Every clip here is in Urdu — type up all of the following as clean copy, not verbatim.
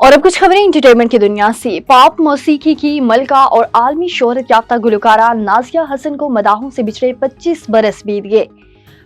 اور اب کچھ خبریں انٹرٹینمنٹ کی دنیا سے۔ پاپ موسیقی کی ملکہ اور عالمی شہرت یافتہ گلوکارہ نازیہ حسن کو مداحوں سے بچھڑے 25 برس بیت گئے۔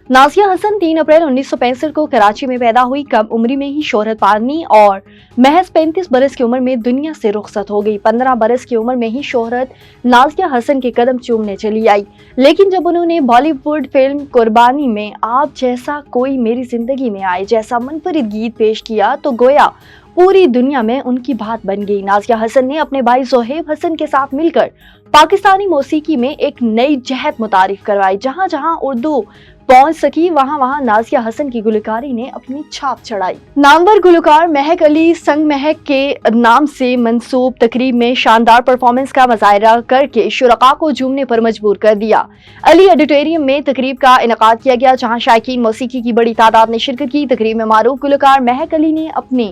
نازیہ حسن 3 اپریل 1965 کو کراچی میں پیدا ہوئی۔ کم عمری میں ہی شہرت پانی اور محض 35 برس کی عمر میں دنیا سے رخصت ہو گئی۔ 15 برس کی عمر میں ہی شہرت نازیہ حسن کے قدم چومنے چلی آئی، لیکن جب انہوں نے بالی ووڈ فلم قربانی میں آپ جیسا کوئی میری زندگی میں آئے جیسا منفرد گیت پیش کیا تو گویا پوری دنیا میں ان کی بات بن گئی۔ نازیہ حسن نے اپنے بھائی زہیب حسن کے ساتھ مل کر پاکستانی موسیقی میں ایک نئی جہت متعارف کروائی۔ جہاں جہاں اردو پہنچ سکی وہاں نازیہ حسن کی گلوکاری نے اپنی چھاپ چڑھائی۔ نامور گلوکار مہک علی سنگ مہک کے نام سے منسوب تقریب میں شاندار پرفارمنس کا مظاہرہ کر کے شرکاء کو جھومنے پر مجبور کر دیا۔ علی آڈیٹوریم میں تقریب کا انعقاد کیا گیا، جہاں شائقین موسیقی کی بڑی تعداد نے شرکت کی۔ تقریب میں معروف گلوکار مہک علی نے اپنی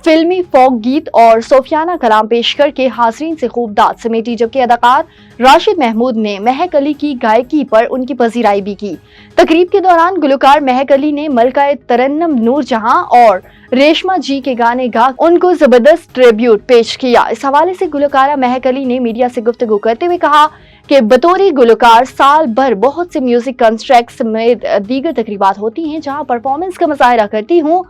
فلمی فوک گیت اور صوفیانہ کلام پیش کر کے حاضرین سے خوب داد سمیٹی، جبکہ اداکار راشد محمود نے مہک علی کی گائیکی پر ان کی پذیرائی بھی کی۔ تقریب کے دوران گلوکار مہک علی نے ملکہ ترنم نور جہاں اور ریشما جی کے گانے گا ان کو زبردست ٹریبیوٹ پیش کیا۔ اس حوالے سے گلوکارہ مہک علی نے میڈیا سے گفتگو کرتے ہوئے کہا کہ بطور گلوکار سال بھر بہت سے میوزک کنسرٹس سمیت دیگر تقریبات ہوتی ہیں جہاں پرفارمنس کا مظاہرہ کرتی ہوں۔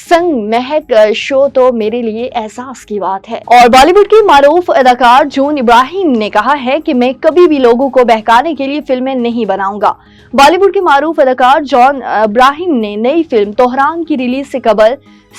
سنگ مہک شو تو میرے لیے احساس کی بات ہے۔ اور بالی ووڈ کی معروف اداکار جون ابراہیم نے کہا ہے کہ میں کبھی بھی لوگوں کو بہکانے کے لیے فلمیں نہیں بناؤں گا۔ بالی ووڈ کے معروف اداکار جون ابراہیم نے نئی فلم طوہران کی ریلیز سے قبل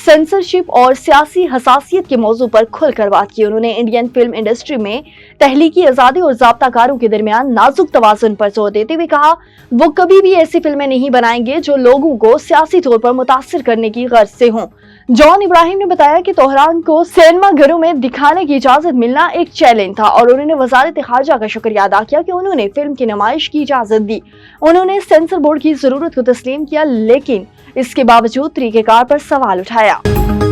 سینسرشپ اور سیاسی حساسیت کے موضوع پر کھل کر بات کی۔ انہوں نے انڈین فلم انڈسٹری میں تخلیقی آزادی اور ضابطہ کاروں کے درمیان نازک توازن پر زور دیتے ہوئے کہا وہ کبھی بھی ایسی فلمیں نہیں بنائیں گے جو لوگوں کو سیاسی طور پر متاثر کرنے کی غرض سے ہوں۔ جون ابراہیم نے بتایا کہ طوہران کو سینما گھروں میں دکھانے کی اجازت ملنا ایک چیلنج تھا اور انہوں نے وزارت خارجہ کا شکریہ ادا کیا کہ انہوں نے فلم کی نمائش کی اجازت دی۔ انہوں نے سینسر بورڈ کی ضرورت کو تسلیم کیا، لیکن اس کے باوجود طریقہ کار پر سوال اٹھایا۔